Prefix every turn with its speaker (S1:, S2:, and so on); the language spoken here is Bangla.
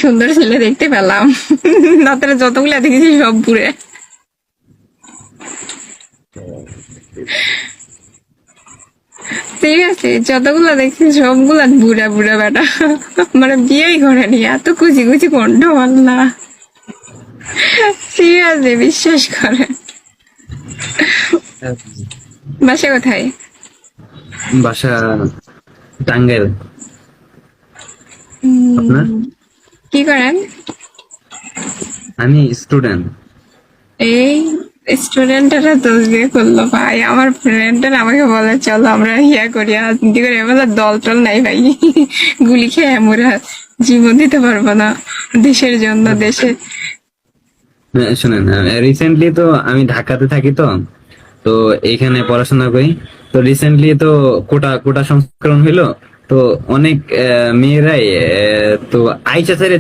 S1: সুন্দর ছেলে দেখতে পেলাম, না তাহলে যতগুলা দেখেছি সব পুরে। ঠিক আছে, যতগুলা দেখছি সবগুলা বুড়া বুড়া বেটা, মানে বিয়েই করেনি, এত কুচি কুচি কণ্ঠ না। ঠিক আছে, বিশ্বাস করে। বাসা কোথায়?
S2: বাসা টাঙ্গাইল। আপনার?
S1: উম, কি করেন?
S2: আমি স্টুডেন্ট।
S1: এই স্টুডেন্টরা দোষ দিয়ে করলো ভাই, আমার ফ্রেন্ডরা আমাকে বলে চলো আমরা ইয়া করি, রাজনীতি করি, বলে দল টল নাই ভাই, গুলি খেয়ে আমরা জীবন দিতে পারবো না দেশের জন্য, দেশে।
S2: শুনেন, রিসেন্টলি তো আমি ঢাকাতে থাকি, তো তো এইখানে পড়াশোনা করি। তো রিসেন্টলি তো কোটা কোটা সংস্করণ হইলো। তো অনেক মেয়েরাই তো আইসা ছেড়ে